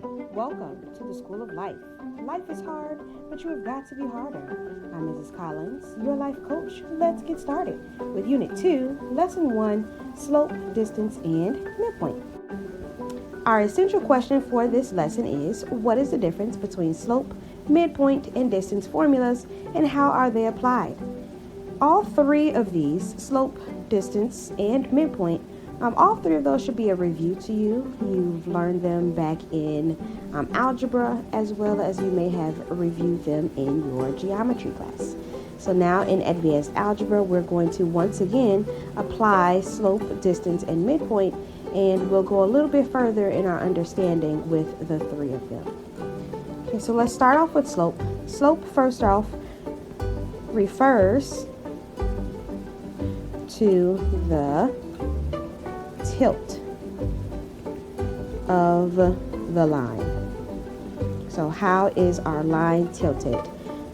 Welcome to the School of Life. Life is hard, but you have got to be harder. I'm Mrs. Collins, your life coach. Let's get started with Unit 2, Lesson 1, Slope, Distance, and Midpoint. Our essential question for this lesson is, what is the difference between slope, midpoint, and distance formulas, and how are they applied? All three of these, slope, distance, and midpoint, all three of those should be a review to you. You've learned them back in algebra, as well as you may have reviewed them in your geometry class. So now in advanced algebra, we're going to once again apply slope, distance, and midpoint, and we'll go a little bit further in our understanding with the three of them. Okay, so let's start off with slope. Slope, first off, refers to the tilt of the line. So how is our line tilted?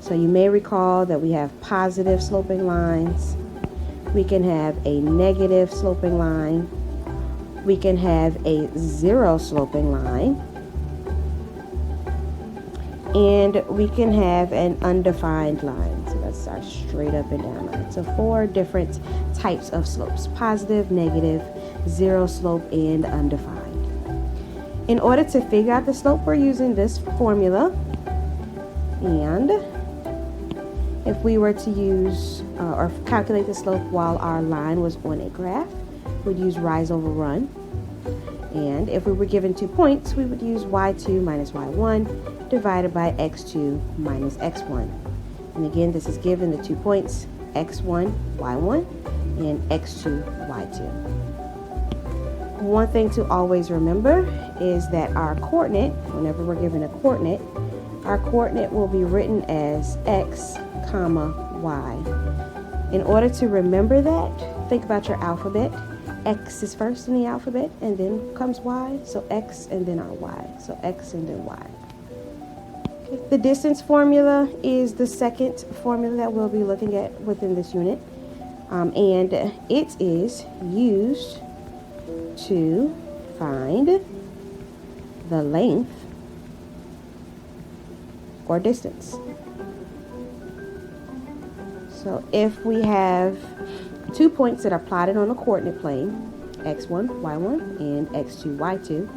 So you may recall that we have positive sloping lines. We can have a negative sloping line. We can have a zero sloping line. And we can have an undefined line. So that's our straight up and down line. So 4 different types of slopes: positive, negative, zero slope, and undefined. In order to figure out the slope, we're using this formula. And if we were to use or calculate the slope while our line was on a graph, we'd use rise over run. And if we were given 2 points, we would use y2 minus y1 divided by x2 minus x1. And again, this is given the 2 points, x1, y1, and x2, y2. One thing to always remember is that our coordinate, whenever we're given a coordinate, our coordinate will be written as x, comma, y. In order to remember that, think about your alphabet. X is first in the alphabet, and then comes Y. So X and then our Y. So X and then Y. Okay. The distance formula is the second formula that we'll be looking at within this unit. And it is used to find the length or distance. So if we have 2 points that are plotted on the coordinate plane, x1, y1, and x2, y2.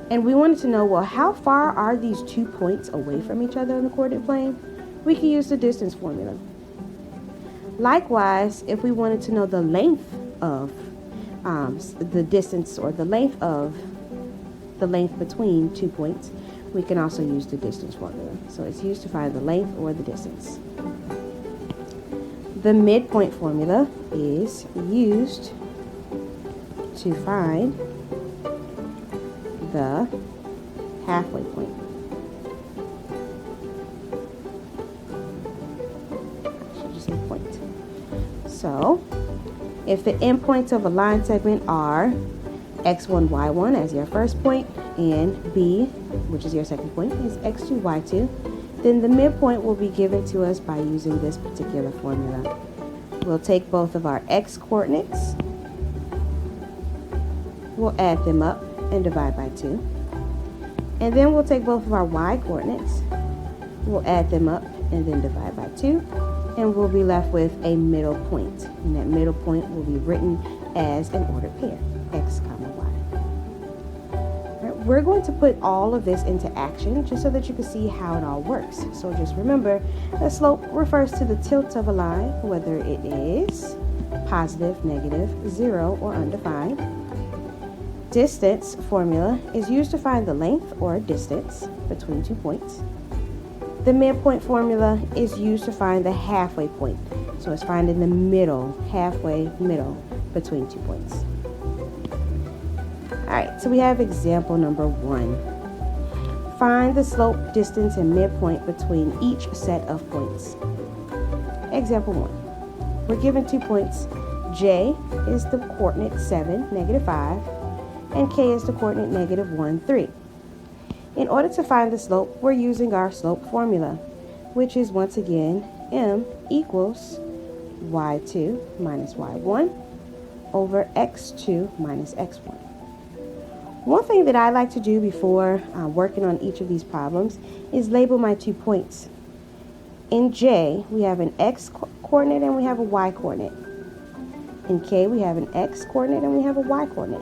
And we wanted to know, well, how far are these 2 points away from each other on the coordinate plane? We can use the distance formula. Likewise, if we wanted to know the length of the distance or the length between 2 points, we can also use the distance formula. So it's used to find the length or the distance. The midpoint formula is used to find the halfway point. I should just say point. So, if the endpoints of a line segment are x1, y1 as your first point, and b, which is your second point, is x2, y2, then the midpoint will be given to us by using this particular formula. We'll take both of our x coordinates, we'll add them up and divide by 2. And then we'll take both of our y coordinates, we'll add them up and then divide by 2. And we'll be left with a middle point. And that middle point will be written as an ordered pair, x, comma, y. We're going to put all of this into action just so that you can see how it all works. So just remember, the slope refers to the tilt of a line, whether it is positive, negative, zero, or undefined. Distance formula is used to find the length or distance between 2 points. The midpoint formula is used to find the halfway point. So it's finding the middle, halfway middle between 2 points. All right, so we have example number 1. Find the slope, distance, and midpoint between each set of points. Example 1. We're given 2 points. J is the coordinate 7, negative 5, and K is the coordinate negative 1, 3. In order to find the slope, we're using our slope formula, which is once again m equals y2 minus y1 over x2 minus x1. One thing that I like to do before working on each of these problems is label my 2 points. In J, we have an x coordinate and we have a y coordinate. In K, we have an x coordinate and we have a y coordinate.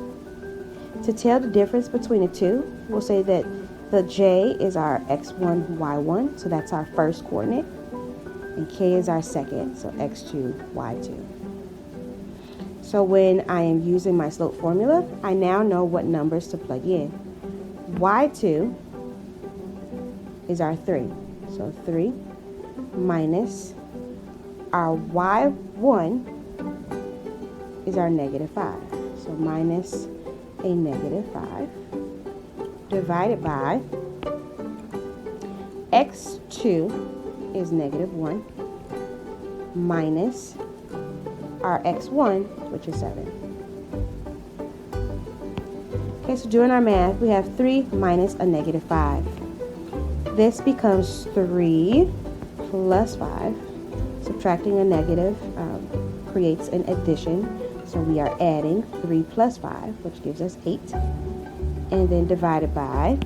To tell the difference between the two, we'll say that the J is our x1, y1, so that's our first coordinate. And K is our second, so x2, y2. So when I am using my slope formula, I now know what numbers to plug in. Y2 is our 3. So 3 minus our y1 is our negative 5. So minus a negative 5 divided by x2 is negative 1 minus our x1, which is 7. Okay, so doing our math, we have 3 minus a negative 5. This becomes 3 plus 5. Subtracting a negative creates an addition. So we are adding 3 plus 5, which gives us 8. And then divided by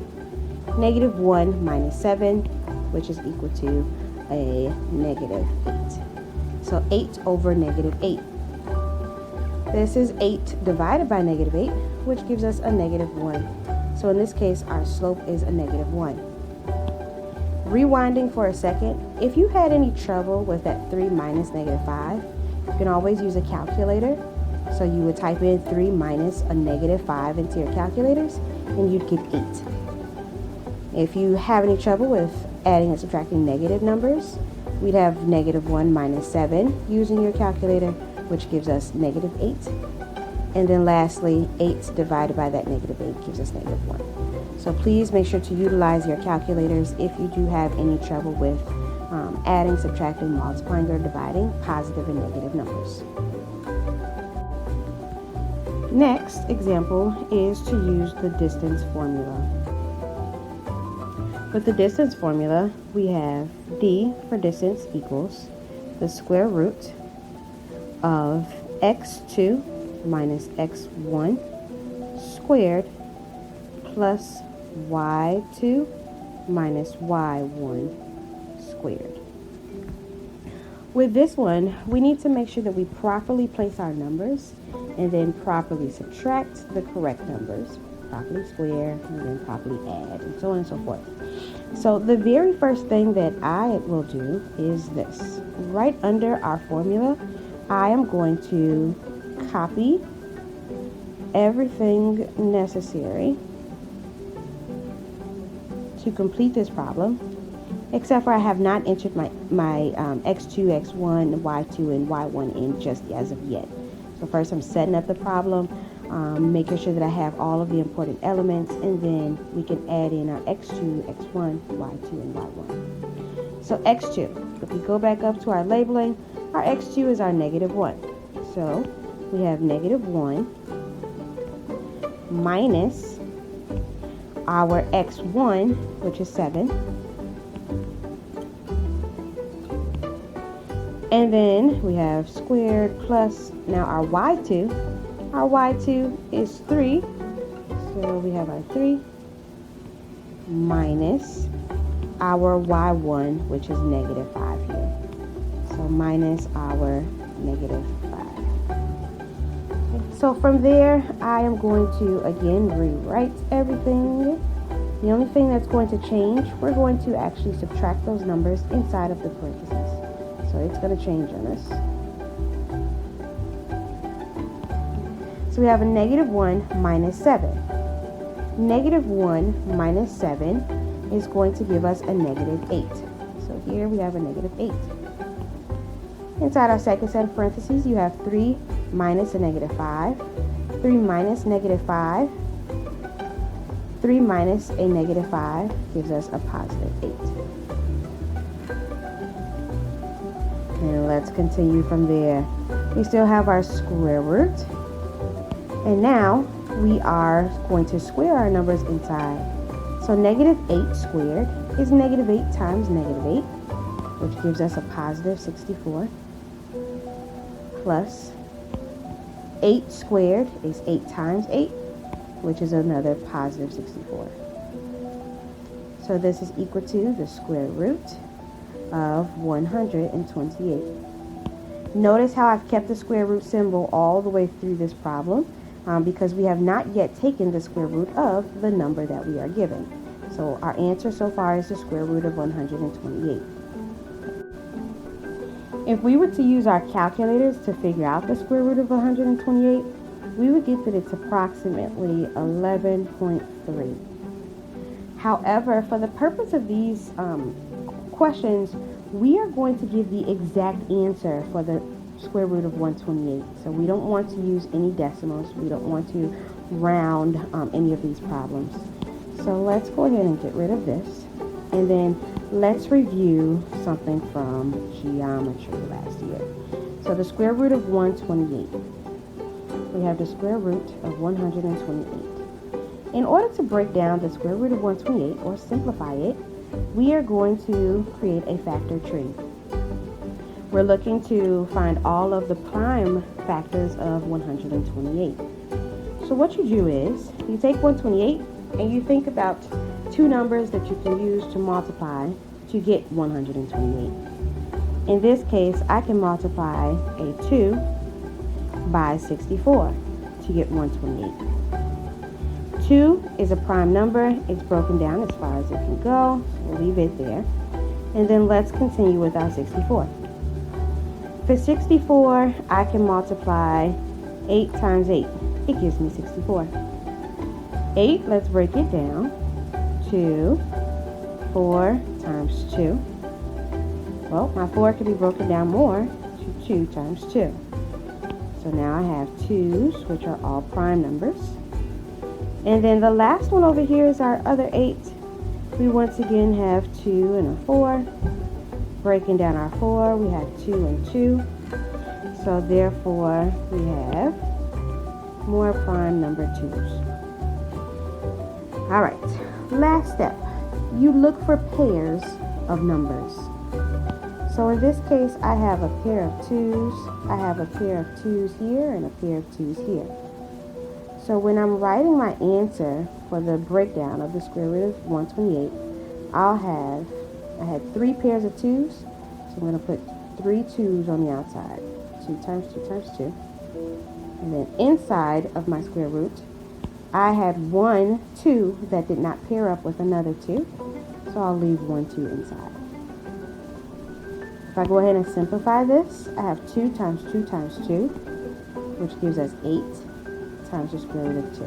negative 1 minus 7, which is equal to a negative 8. So 8 over negative 8. This is 8 divided by negative 8, which gives us a negative 1. So in this case, our slope is a negative 1. Rewinding for a second, if you had any trouble with that 3 minus negative 5, you can always use a calculator. So you would type in 3 minus a negative 5 into your calculators, and you'd get 8. If you have any trouble with adding and subtracting negative numbers, we'd have negative 1 minus 7 using your calculator, which gives us negative 8. And then lastly, 8 divided by that negative 8 gives us negative 1. So please make sure to utilize your calculators if you do have any trouble with adding, subtracting, multiplying, or dividing positive and negative numbers. Next example is to use the distance formula. With the distance formula, we have d for distance equals the square root of x2 minus x1 squared plus y2 minus y1 squared. With this one, we need to make sure that we properly place our numbers and then properly subtract the correct numbers, properly square, and then properly add, and so on and so forth. So the very first thing that I will do is this. Right under our formula, I am going to copy everything necessary to complete this problem, except for I have not entered my x2, x1, y2, and y1 in just as of yet. So first I'm setting up the problem, making sure that I have all of the important elements, and then we can add in our x2, x1, y2, and y1. So x2, if we go back up to our labeling, our x2 is our negative 1. So we have negative 1 minus our x1, which is 7. And then we have squared plus, now our y2. Our y2 is 3. So we have our 3 minus our y1, which is negative 5 here. So minus our negative 5. So from there, I am going to, again, rewrite everything. The only thing that's going to change, we're going to actually subtract those numbers inside of the parentheses. So it's going to change on us. So we have a negative 1 minus 7. Negative 1 minus 7 is going to give us a negative 8. So here we have a negative 8. Inside our second set of parentheses, you have 3 minus a negative 5. 3 minus negative 5. 3 minus a negative 5 gives us a positive 8. And let's continue from there. We still have our square root. And now we are going to square our numbers inside. So negative 8 squared is negative 8 times negative 8, which gives us a positive 64. Plus 8 squared is 8 times 8, which is another positive 64. So this is equal to the square root of 128. Notice how I've kept the square root symbol all the way through this problem because we have not yet taken the square root of the number that we are given. So our answer so far is the square root of 128. If we were to use our calculators to figure out the square root of 128, we would get that it's approximately 11.3. However, for the purpose of these questions, we are going to give the exact answer for the square root of 128. So we don't want to use any decimals. We don't want to round any of these problems. So let's go ahead and get rid of this. And then let's review something from geometry last year. So the square root of 128. We have the square root of 128. In order to break down the square root of 128 or simplify it, we are going to create a factor tree. We're looking to find all of the prime factors of 128. So what you do is you take 128 and you think about two numbers that you can use to multiply to get 128. In this case, I can multiply a 2 by 64 to get 128. 2 is a prime number. It's broken down as far as it can go. We'll leave it there. And then let's continue with our 64. For 64, I can multiply 8 times 8. It gives me 64. 8, let's break it down. 2, 4 times 2. Well, my 4 can be broken down more to 2 times 2. So now I have 2's, which are all prime numbers. And then the last one over here is our other 8. We once again have 2 and a 4. Breaking down our 4, we have 2 and 2. So therefore, we have more prime number 2's. All right, last step. You look for pairs of numbers. So in this case, I have a pair of 2's. I have a pair of 2's here and a pair of 2's here. So when I'm writing my answer for the breakdown of the square root of 128, I had 3 pairs of 2's, so I'm going to put 3 2's on the outside. 2 times 2 times 2. And then inside of my square root, I had 1 2 that did not pair up with another 2, so I'll leave 1 2 inside. If I go ahead and simplify this, I have 2 times 2 times 2, which gives us 8 times the square root of 2.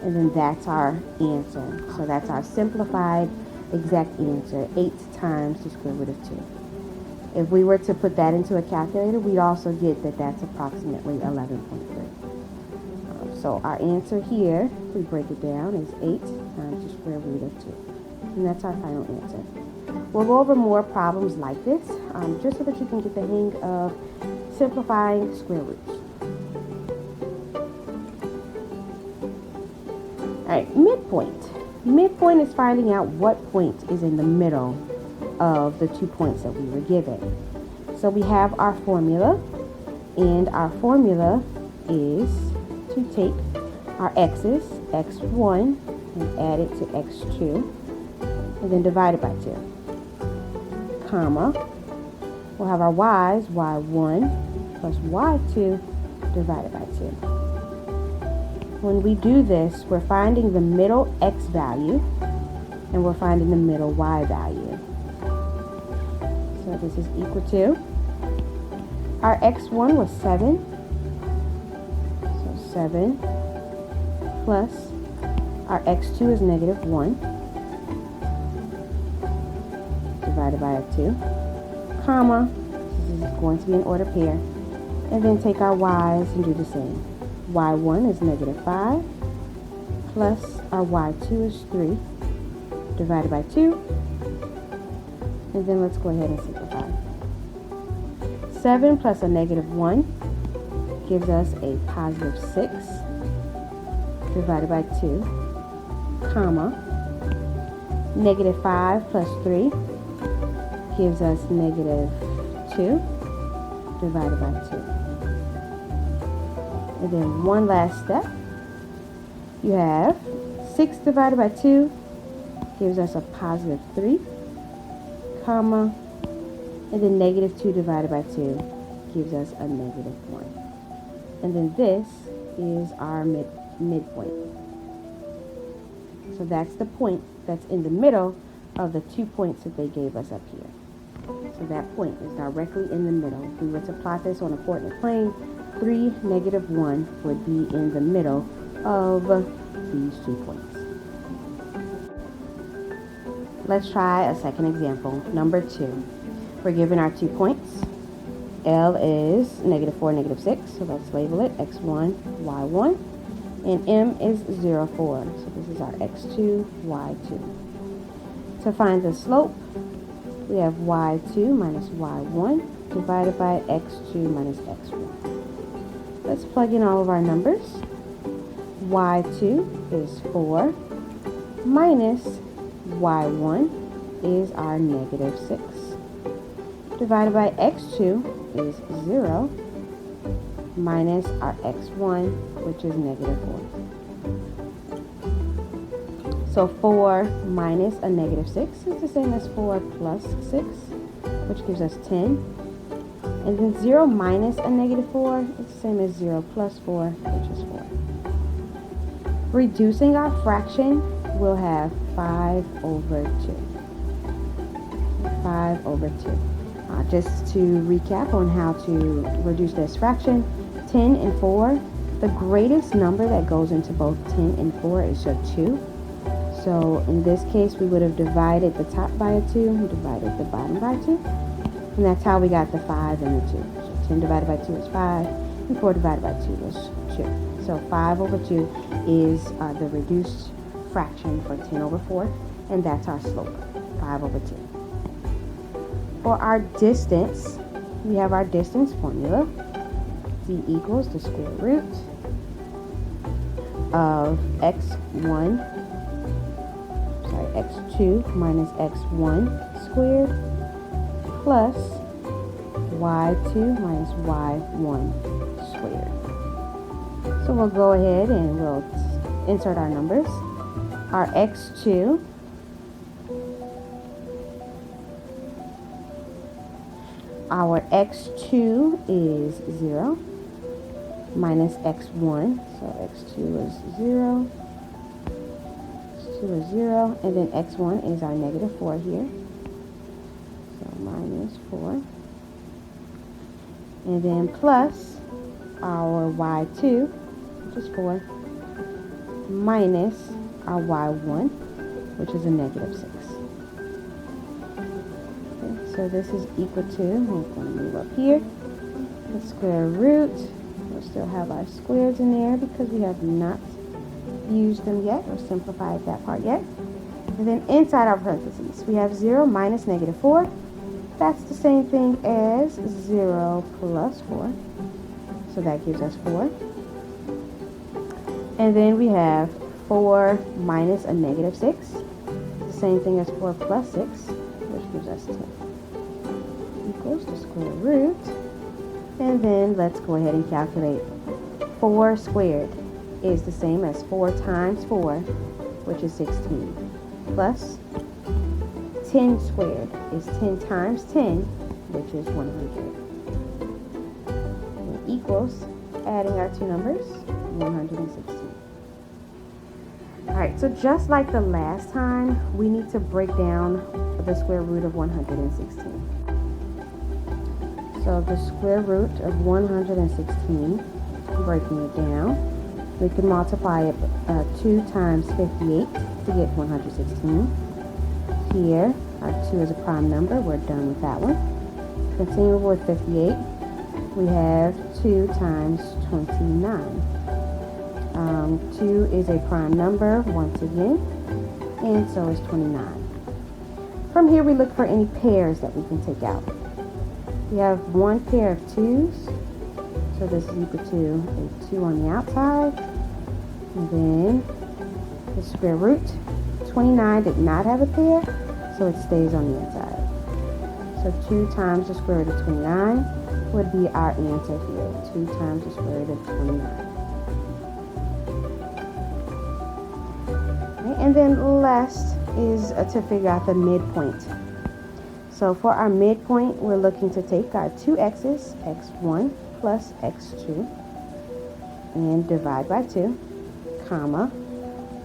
And then that's our answer. So that's our simplified exact answer, 8 times the square root of 2. If we were to put that into a calculator, we'd also get that that's approximately 11.3. So our answer here, if we break it down, is 8 times the square root of 2. And that's our final answer. We'll go over more problems like this, just so that you can get the hang of simplifying square roots. All right, midpoint. Midpoint is finding out what point is in the middle of the 2 points that we were given. So we have our formula, and our formula is to take our x's, x1, and add it to x2, and then divide it by 2. Comma. We'll have our y's, y1 plus y2 divided by 2. When we do this, we're finding the middle x value, and we're finding the middle y value. So this is equal to, our x1 was 7, so 7 plus our x2 is negative 1, divided by our 2, comma, this is going to be an order pair, and then take our y's and do the same. y1 is negative 5, plus our y2 is 3, divided by 2, and then let's go ahead and simplify. 7 plus a negative 1 gives us a positive 6, divided by 2, comma, negative 5 plus 3 gives us negative 2, divided by 2. And then one last step. you have 6 divided by 2 gives us a positive 3, comma, and then negative 2 divided by 2 gives us a negative 1. And then this is our midpoint. So that's the point that's in the middle of the 2 points that they gave us up here. So that point is directly in the middle. If we were to plot this on a coordinate plane, 3, negative 1 would be in the middle of these 2 points. Let's try a second example, number 2. We're given our 2 points. L is negative 4, negative 6, so let's label it x1, y1. And M is 0, 4, so this is our x2, y2. To find the slope, we have y2 minus y1 divided by x2 minus x1. Let's plug in all of our numbers. y2 is 4 minus y1 is our negative 6. Divided by x2 is 0 minus our x1, which is negative 4. So 4 minus a negative 6 is the same as 4 plus 6, which gives us 10. And then 0 minus a negative 4 is the same as 0 plus 4, which is 4. Reducing our fraction, we'll have 5 over 2. 5 over 2. Just to recap on how to reduce this fraction, 10 and 4, the greatest number that goes into both 10 and 4 is a 2. So in this case, we would have divided the top by a 2 and divided the bottom by 2. And that's how we got the 5 and the 2. So 10 divided by 2 is 5, and 4 divided by 2 is 2. So 5 over 2 is the reduced fraction for 10 over 4, and that's our slope, 5 over 2. For our distance, we have our distance formula. D equals the square root of x2 minus x1 squared plus y2 minus y1 squared. So we'll go ahead and we'll insert our numbers. Our x2 is 0 minus x1, so x2 is 0, x2 is 0, and then x1 is our negative 4 here, so minus 4, and then plus our y2, which is 4, minus our y1, which is a negative 6. So this is equal to, we're going to move up here, the square root. We'll still have our squares in there because we have not used them yet or simplified that part yet. And then inside our parentheses, we have 0 minus negative 4. That's the same thing as 0 plus 4. So that gives us 4. And then we have 4 minus a negative 6. The same thing as 4 plus 6, which gives us 10. Equals the square root, and then let's go ahead and calculate. 4 squared is the same as 4 times 4, which is 16, plus 10 squared is 10 times 10, which is 100, and equals, adding our two numbers, 116. Alright, so just like the last time, we need to break down the square root of 116. So the square root of 116, breaking it down, we can multiply it 2 times 58 to get 116. Here, our 2 is a prime number. We're done with that one. Continue with 58. We have 2 times 29. 2 is a prime number once again, and so is 29. From here, we look for any pairs that we can take out. We have one pair of 2's, so this is equal to a 2 on the outside, and then the square root. 29 did not have a pair, so it stays on the inside. So 2 times the square root of 29 would be our answer here. 2 times the square root of 29. And then last is to figure out the midpoint. So for our midpoint, we're looking to take our two x's, x1 plus x2, and divide by 2, comma,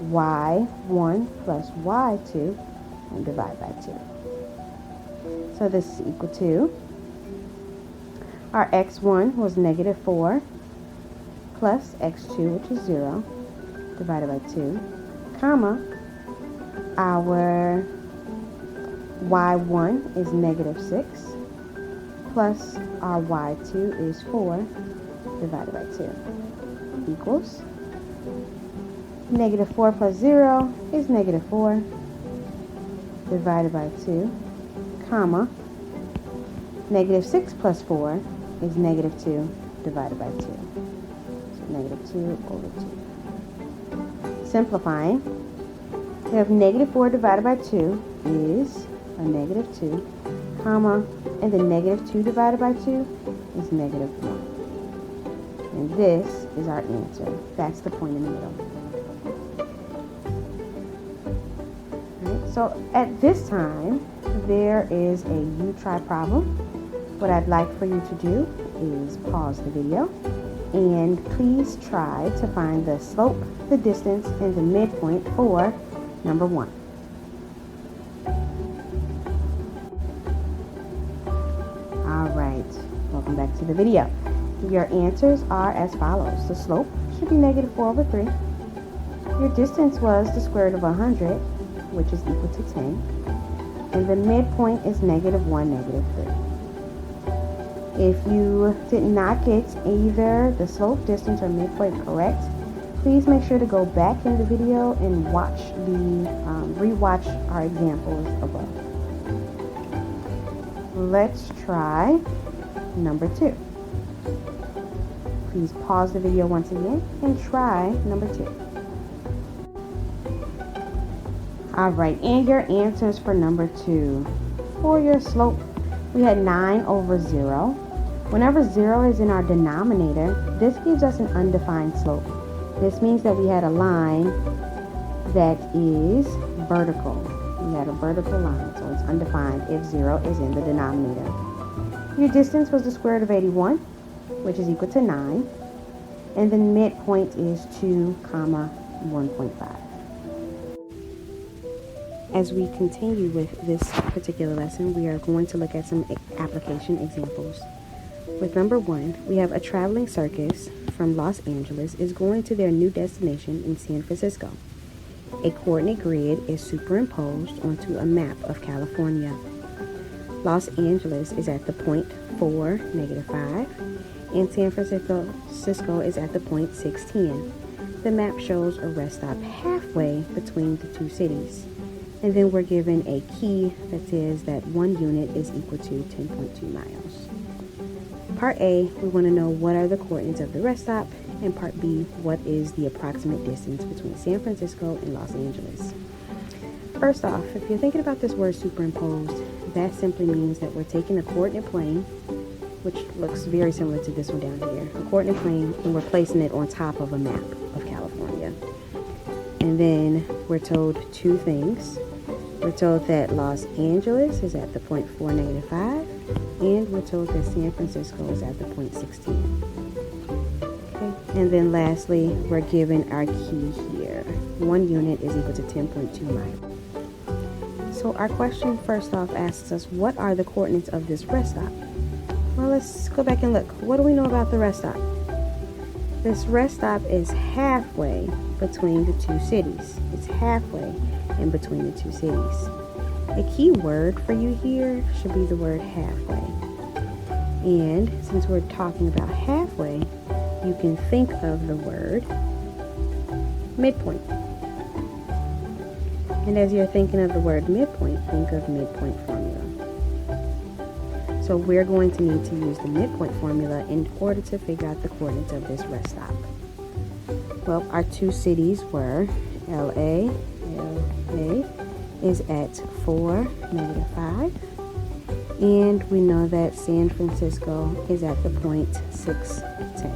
y1 plus y2, and divide by 2. So this is equal to, our x1 was negative 4 plus x2, which is 0, divided by 2, comma, our y1 is negative 6 plus our y2 is 4 divided by 2 equals negative 4 plus 0 is negative 4 divided by 2, comma, negative 6 plus 4 is negative 2 divided by 2. So negative 2 over 2. Simplifying, we have negative 4 divided by 2 is a negative 2, comma, and then negative 2 divided by 2 is negative 1. And this is our answer. That's the point in the middle. Right, so at this time, there is a you try problem. What I'd like for you to do is pause the video and please try to find the slope, the distance, and the midpoint for number 1. Alright, welcome back to the video. Your answers are as follows. The slope should be negative 4 over 3. Your distance was the square root of 100, which is equal to 10. And the midpoint is negative 1, negative 3. If you did not get either the slope, distance, or midpoint correct, please make sure to go back in the video and rewatch our examples above. Let's try number 2. Please pause the video once again and try number 2. Alright, and your answers for number 2. For your slope, we had 9 over 0. Whenever 0 is in our denominator, this gives us an undefined slope. This means that we had a line that is vertical. We had a vertical line, so it's undefined if 0 is in the denominator. Your distance was the square root of 81, which is equal to 9. And the midpoint is 2, 1.5. As we continue with this particular lesson, we are going to look at some application examples. With number 1, we have a traveling circus from Los Angeles is going to their new destination in San Francisco. A coordinate grid is superimposed onto a map of California. Los Angeles is at the point 4, negative 5, and San Francisco is at the point 610. The map shows a rest stop halfway between the two cities. And then we're given a key that says that 1 unit is equal to 10.2 miles. Part A, we want to know what are the coordinates of the rest stop, and part B, what is the approximate distance between San Francisco and Los Angeles. First off, if you're thinking about this word superimposed, that simply means that we're taking a coordinate plane, which looks very similar to this one down here, a coordinate plane, and we're placing it on top of a map of California. And then we're told two things. We're told that Los Angeles is at the point 4, negative 5, and we're told that San Francisco is at the point 16. Okay. And then lastly, we're given our key here. 1 unit is equal to 10.2 miles. So our question first off asks us, what are the coordinates of this rest stop? Well, let's go back and look. What do we know about the rest stop? This rest stop is halfway between the two cities. It's halfway in between the two cities. A key word for you here should be the word halfway. And since we're talking about halfway, you can think of the word midpoint. And as you're thinking of the word midpoint, think of midpoint formula. So we're going to need to use the midpoint formula in order to figure out the coordinates of this rest stop. Well, our two cities were LA is at 4, negative 5. And we know that San Francisco is at the point 610.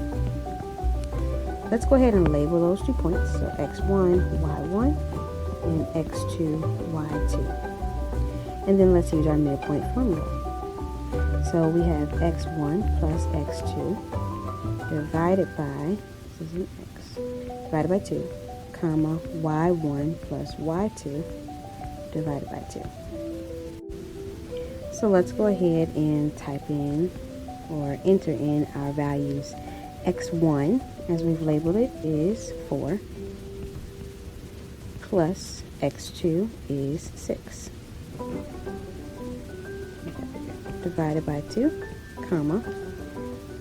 Let's go ahead and label those 2 points. So x1, y1, and x2, y2. And then let's use our midpoint formula. So we have x1 plus x2 divided by, this is an x, divided by 2, comma, y1 plus y2 divided by 2. So let's go ahead and type in or enter in our values. x1, as we've labeled it, is 4, plus x2 is 6. Divided by 2, comma.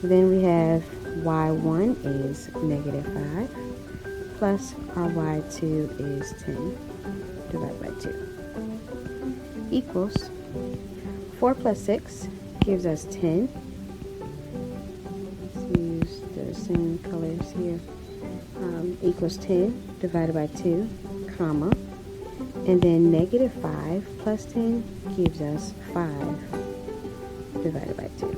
Then we have y1 is -5, plus our y2 is 10, divided by 2, equals 4 plus 6 gives us 10. Let's use the same colors here. Equals 10 divided by 2, comma. And then -5 plus 10 gives us 5 divided by 2.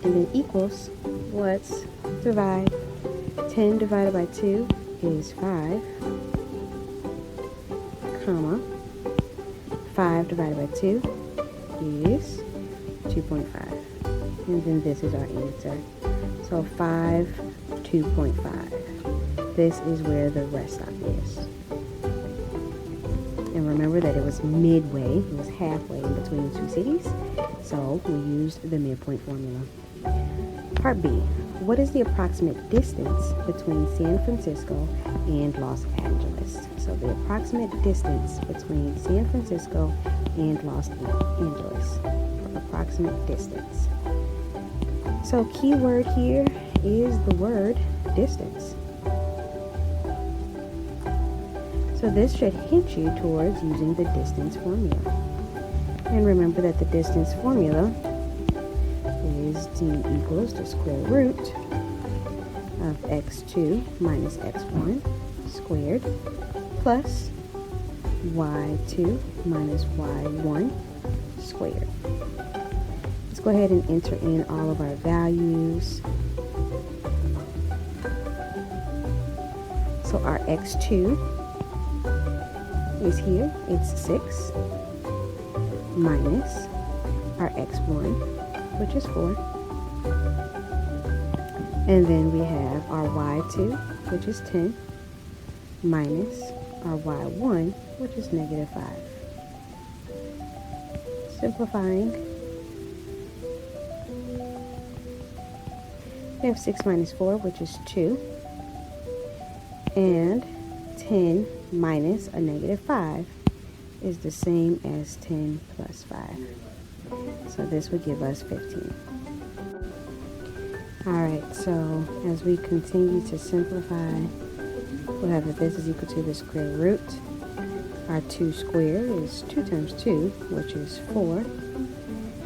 And then equals, let's divide. 10 divided by 2 is 5, comma. 5 divided by 2 is 2.5. And then this is our answer. So 5, 2.5. This is where the rest stop is. And remember that it was midway, it was halfway in between the two cities. So we used the midpoint formula. Part B. What is the approximate distance between San Francisco and Los Angeles? So the approximate distance between San Francisco and Los Angeles. Approximate distance. So key word here is the word distance. So this should hint you towards using the distance formula. And remember that the distance formula is d equals the square root of x2 minus x1 squared plus y2 minus y1 squared. Let's go ahead and enter in all of our values. So our x2 is here, it's 6, minus our x1, which is 4. And then we have our y2, which is 10, minus our y1, which is -5. Simplifying, we have 6 minus 4, which is 2, and 10 minus a -5 is the same as 10 plus 5. So this would give us 15. Alright, so as we continue to simplify, we'll have that this is equal to the square root. Our 2 squared is 2 times 2, which is 4.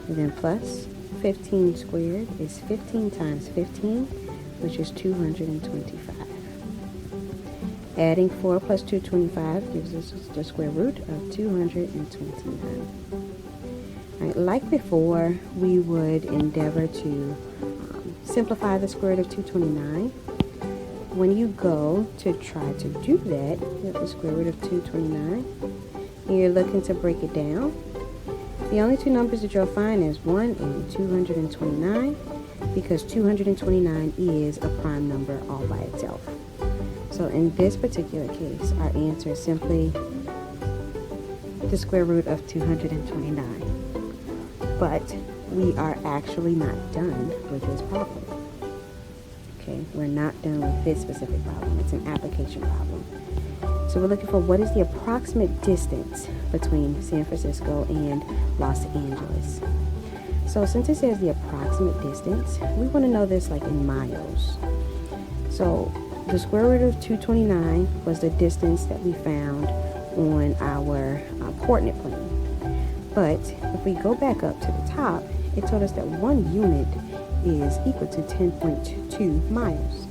And then plus 15 squared is 15 times 15, which is 225. Adding 4 plus 225 gives us the square root of 229. All right, like before, we would endeavor to simplify the square root of 229. When you go to try to do that with the square root of 229, and you're looking to break it down, the only two numbers that you'll find is 1 and 229, because 229 is a prime number all by itself. So in this particular case, our answer is simply the square root of 229. But we are actually not done with this problem. Okay, we're not done with this specific problem. It's an application problem. So we're looking for what is the approximate distance between San Francisco and Los Angeles. So since it says the approximate distance, we want to know this like in miles. So the square root of 229 was the distance that we found on our coordinate plane. But if we go back up to the top, it told us that 1 unit is equal to 10.2 miles.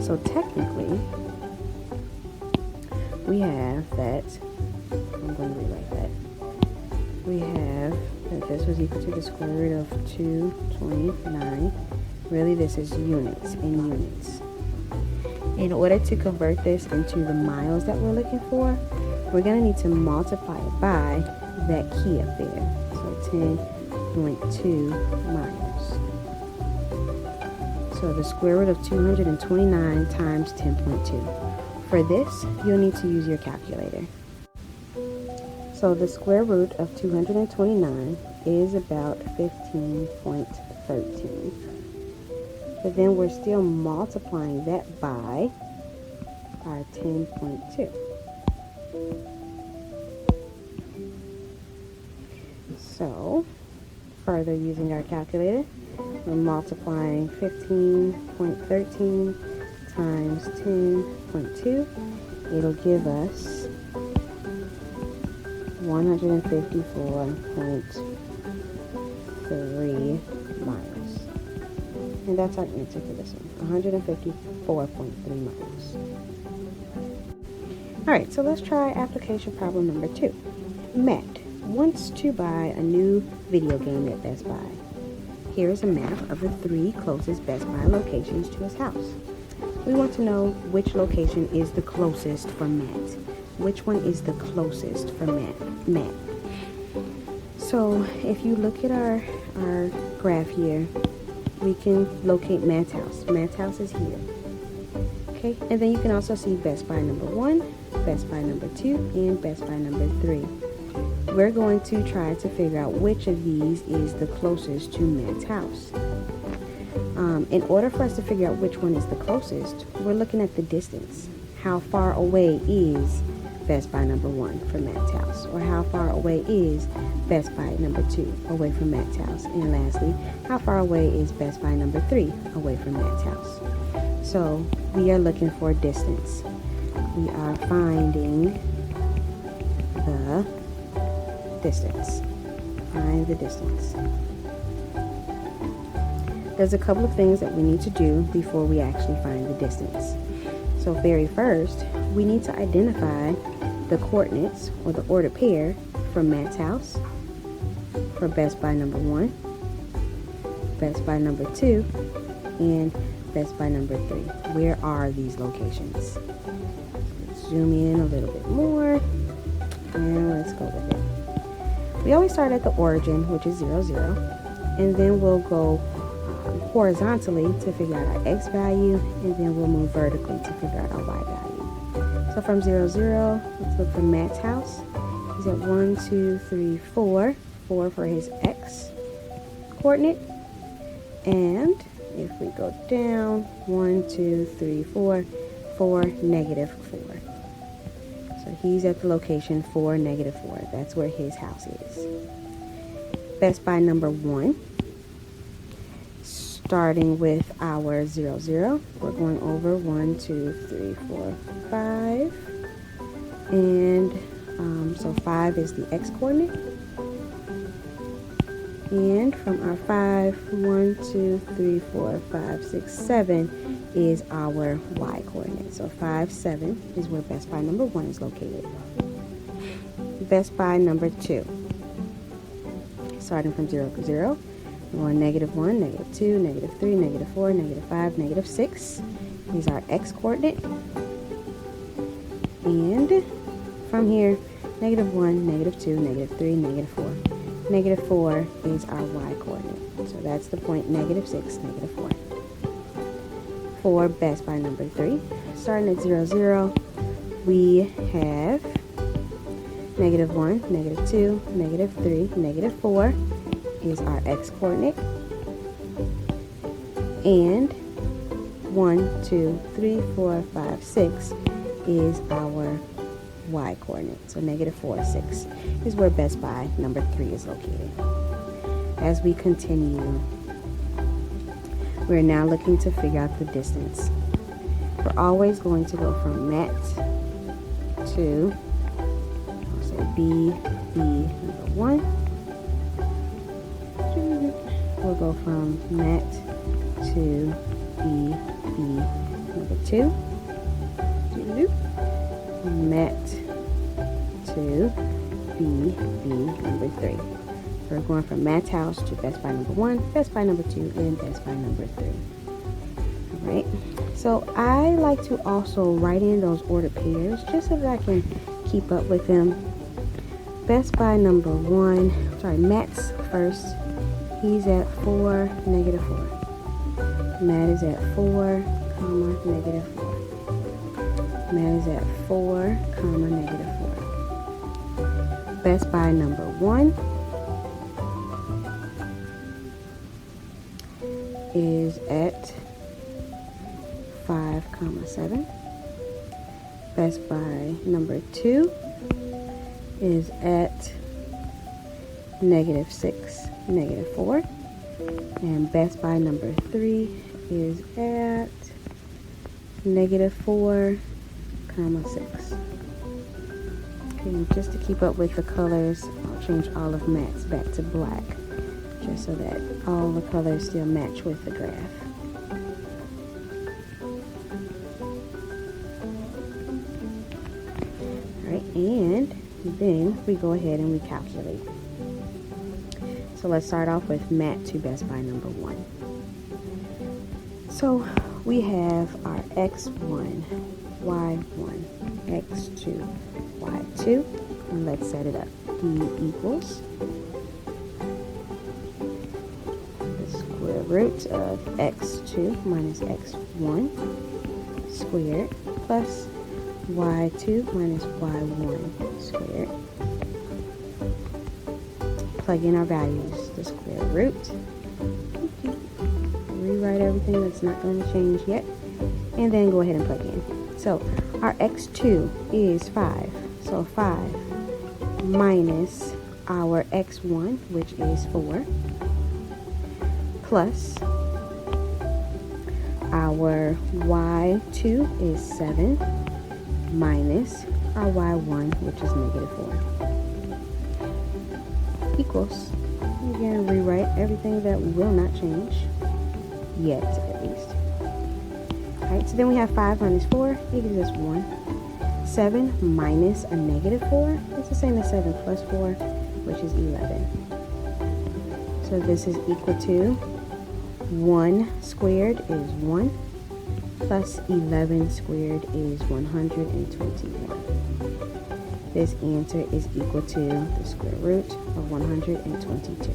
So technically, we have that, I'm going to rewrite that. We have that this was equal to the square root of 229. Really, this is units in units. In order to convert this into the miles that we're looking for, we're going to need to multiply it by that key up there. So 10.2 miles. So the square root of 229 times 10.2. For this, you'll need to use your calculator. So the square root of 229 is about 15.13. But then we're still multiplying that by our 10.2. So, further using our calculator, we're multiplying 15.13 times 10.2. It'll give us 154.3 miles. And that's our answer for this one, 154.3 miles. Alright, so let's try application problem number 2. Matt wants to buy a new video game at Best Buy. Here is a map of the 3 closest Best Buy locations to his house. We want to know which location is the closest for Matt. Which one is the closest for Matt? So if you look at our graph here, we can locate Matt's house. Matt's house is here. Okay, and then you can also see Best Buy number 1, Best Buy number 2, and Best Buy number 3. We're going to try to figure out which of these is the closest to Matt's house. In order for us to figure out which one is the closest, we're looking at the distance. How far away is Best Buy number 1 from Matt's house? Or how far away is Best Buy number 2 away from Matt's house? And lastly, how far away is Best Buy number 3 away from Matt's house? So we are looking for distance. We are finding the distance. Find the distance. There's a couple of things that we need to do before we actually find the distance. So very first, we need to identify the coordinates or the ordered pair from Matt's house for Best Buy number 1, Best Buy number 2, and Best Buy number 3. Where are these locations? Let's zoom in a little bit more, and let's go with it. We always start at the origin, which is 0, 0, and then we'll go horizontally to figure out our x value, and then we'll move vertically to figure out our y value. So from 0, 0, let's look for Matt's house. He's at 1, 2, 3, 4. 4 for his x coordinate. And if we go down, 1, 2, 3, 4, 4, negative 4. So he's at the location 4, negative 4. That's where his house is. Best Buy number 1. Starting with our 0, 0, we're going over 1, 2, 3, 4, 5, and so 5 is the x coordinate, and from our 5, 1, 2, 3, 4, 5, 6, 7 is our y coordinate. So 5, 7 is where Best Buy number 1 is located. Best Buy number 2, starting from 0, 0. We're going negative 1, negative 2, negative 3, negative 4, negative 5, negative 6 is our x coordinate. And from here, negative 1, negative 2, negative 3, negative 4. Negative 4 is our y coordinate. So that's the point negative 6, negative 4. For Best Buy number 3, starting at 0, 0, we have negative 1, negative 2, negative 3, negative 4. Is our x coordinate, and 1, 2, 3, 4, 5, 6 is our y coordinate. So negative 4, 6 is where Best Buy number 3 is located. As we continue, we're now looking to figure out the distance. We're always going to go from Matt to, I'll say B number 1. We'll go from Matt to B number 2. Matt to B number 3. We're going from Matt's house to Best Buy number 1, Best Buy number 2, and Best Buy number 3. Alright, So I like to also write in those ordered pairs just so that I can keep up with them. Best Buy number 1, Matt's first. He's at 4, negative 4. Matt is at 4, comma, negative 4. Matt is at 4, comma, negative 4. Best Buy number 1 is at 5, comma, 7. Best Buy number 2 is at negative 6, negative 4. And Best Buy number 3 is at negative 4, comma, 6. Okay, just to keep up with the colors, I'll change all of Matt's back to black, just so that all the colors still match with the graph. Alright, and then we go ahead and we calculate. So let's start off with Matt to Best Buy number 1. So we have our x1, y1, x2, y2, and let's set it up. E equals the square root of x2 minus x1 squared plus y2 minus y1 squared. Plug in our values, the square root. Rewrite everything that's not going to change yet, and then go ahead and plug in. So our x2 is 5, so 5 minus our x1, which is 4, plus our y2 is 7, minus our y1, which is negative 4, equals, again, rewrite everything that will not change yet, at least. Alright, so then we have 5 minus 4, it gives us 1. 7 minus a negative 4 is the same as 7 plus 4, which is 11. So this is equal to 1 squared is 1, plus 11 squared is 121. This answer is equal to the square root of 122.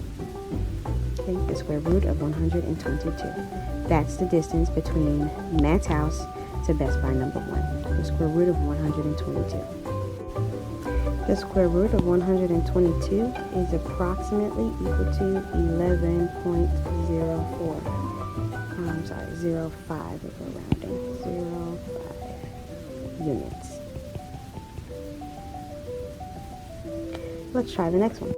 Okay, the square root of 122. That's the distance between Matt's house to Best Buy number 1. The square root of 122. The square root of 122 is approximately equal to 11.04. 0.05 if we're rounding. 0.5 units. Let's try the next one.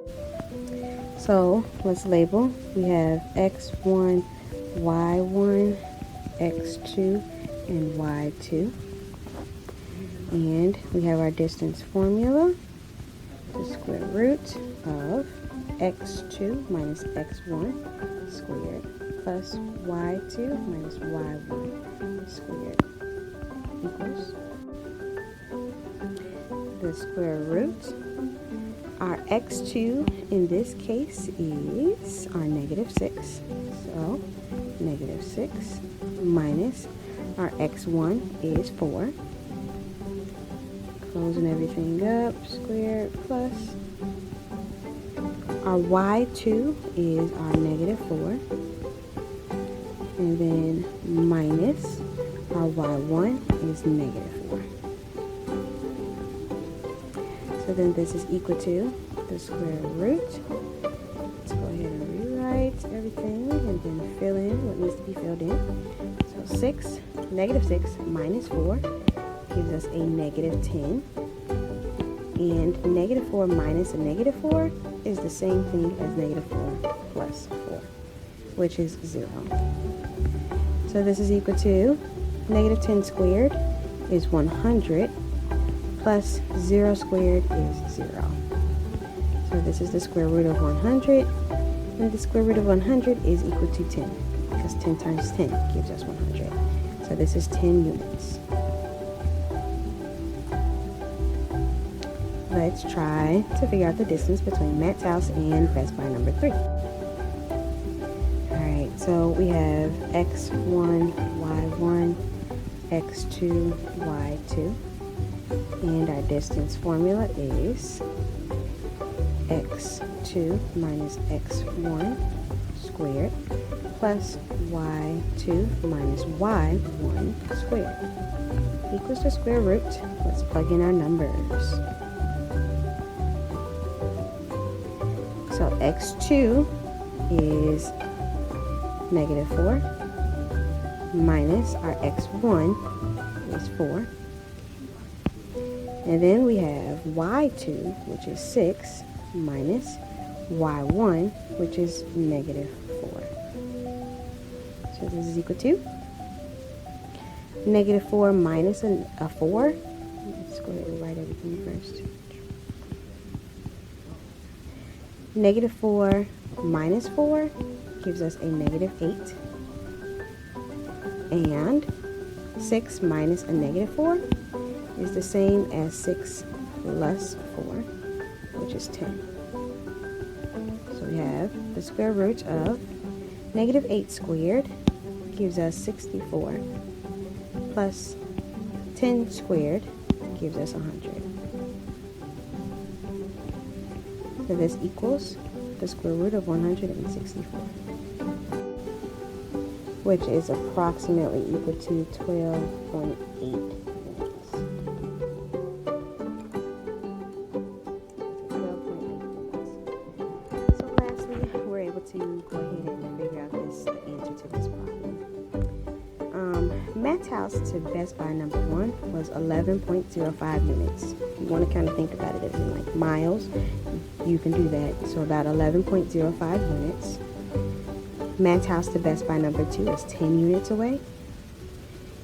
So let's label. We have x1, y1, x2, and y2. And we have our distance formula. The square root of x2 minus x1 squared plus y2 minus y1 squared equals the square root. Our x2 in this case is our negative 6. So negative 6 minus our x1 is 4. Closing everything up, squared plus our y2 is our negative 4. And then minus our y1 is negative 4. So then this is equal to the square root. Let's go ahead and rewrite everything and then fill in what needs to be filled in. So negative 6 minus 4 gives us a negative 10. And negative 4 minus a negative 4 is the same thing as negative 4 plus 4, which is 0. So this is equal to negative 10 squared is 100 plus 0 squared is 0. So this is the square root of 100, and the square root of 100 is equal to 10, because 10 times 10 gives us 100. So this is 10 units. Let's try to figure out the distance between Matt's house and Best Buy number 3. Alright, so we have x1, y1, x2, y2. And our distance formula is x2 minus x1 squared plus y2 minus y1 squared equals the square root. Let's plug in our numbers. So x2 is -4 minus our x1 is 4. And then we have y2, which is 6, minus y1, which is -4. So this is equal to -4 minus a 4. Let's go ahead and write everything first. -4 minus 4 gives us a -8. And 6 minus a -4 is the same as 6 plus 4, which is 10. So we have the square root of -8 squared gives us 64, plus 10 squared gives us 100. So this equals the square root of 164, which is approximately equal to 12.8. To go ahead and figure out the answer to this problem. Matt's house to Best Buy number 1 was 11.05 units. If you want to kind of think about it as in like miles, you can do that. So about 11.05 units. Matt's house to Best Buy number 2 is 10 units away.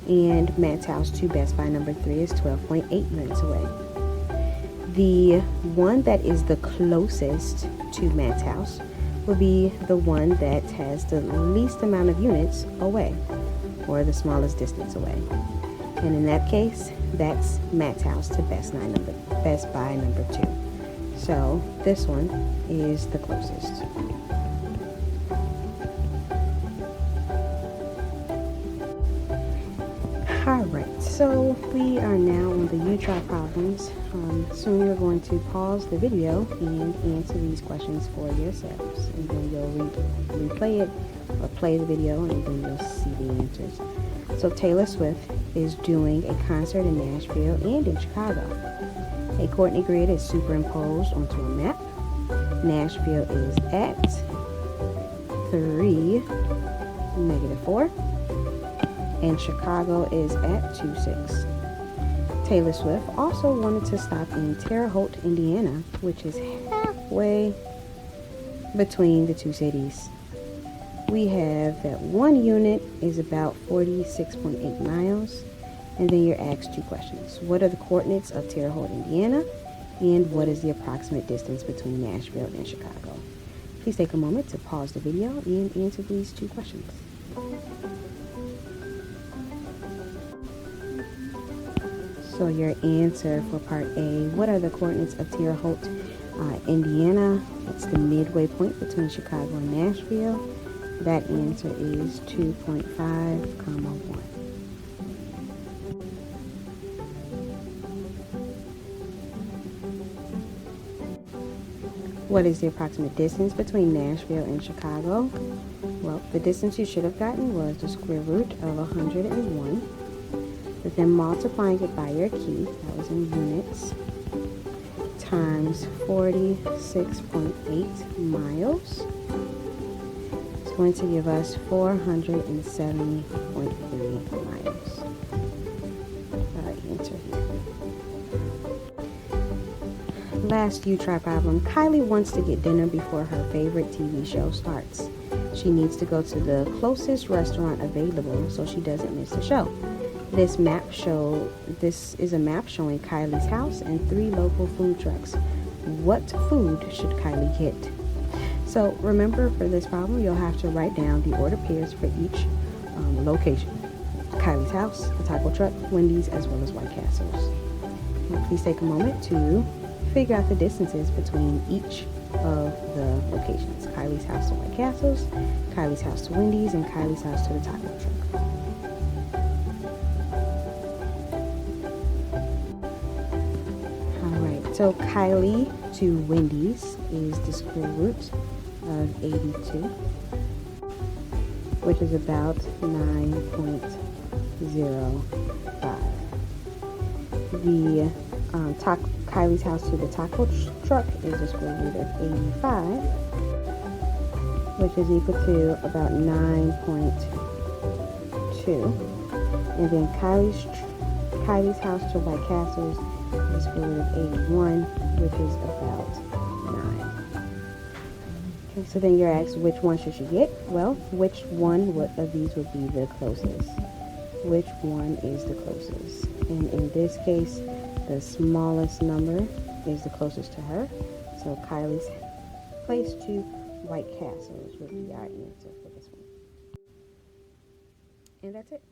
And Matt's house to Best Buy number 3 is 12.8 units away. The one that is the closest to Matt's house will be the one that has the least amount of units away, or the smallest distance away. And in that case, that's Matt's house to Best Buy number 2. So this one is the closest. Alright, so we are now on the U-Try problems. Soon you're going to pause the video and answer these questions for yourselves. And then you'll replay it or play the video, and then you'll see the answers. So Taylor Swift is doing a concert in Nashville and in Chicago. A coordinate grid is superimposed onto a map. Nashville is at 3, -4. And Chicago is at 2.6. Taylor Swift also wanted to stop in Terre Haute, Indiana, which is halfway between the two cities. We have that one unit is about 46.8 miles, and then you're asked 2 questions. What are the coordinates of Terre Haute, Indiana, and what is the approximate distance between Nashville and Chicago? Please take a moment to pause the video and answer these 2 questions. So your answer for part A, what are the coordinates of Terre Haute, Indiana? That's the midway point between Chicago and Nashville. That answer is 2.5, 1. What is the approximate distance between Nashville and Chicago? Well, the distance you should have gotten was the square root of 101. But then multiplying it by your key, that was in units, times 46.8 miles. It's going to give us 470.3 miles. Our answer here. Last U-Try problem. Kylie wants to get dinner before her favorite TV show starts. She needs to go to the closest restaurant available so she doesn't miss the show. This is a map showing Kylie's house and 3 local food trucks. What food should Kylie get? So remember, for this problem, you'll have to write down the order pairs for each location. Kylie's house, the taco truck, Wendy's, as well as White Castles. Now, please take a moment to figure out the distances between each of the locations. Kylie's house to White Castles, Kylie's house to Wendy's, and Kylie's house to the taco truck. So Kylie to Wendy's is the square root of 82, which is about 9.05. The Kylie's house to the taco truck is the square root of 85, which is equal to about 9.2. And then Kylie's house to White Castles is the square root of 81, which is about 9. Okay, so then you're asked which one should you get? Well, which one of these would be the closest? Which one is the closest? And in this case, the smallest number is the closest to her. So Kylie's place to White Castles would be our answer for this one. And that's it.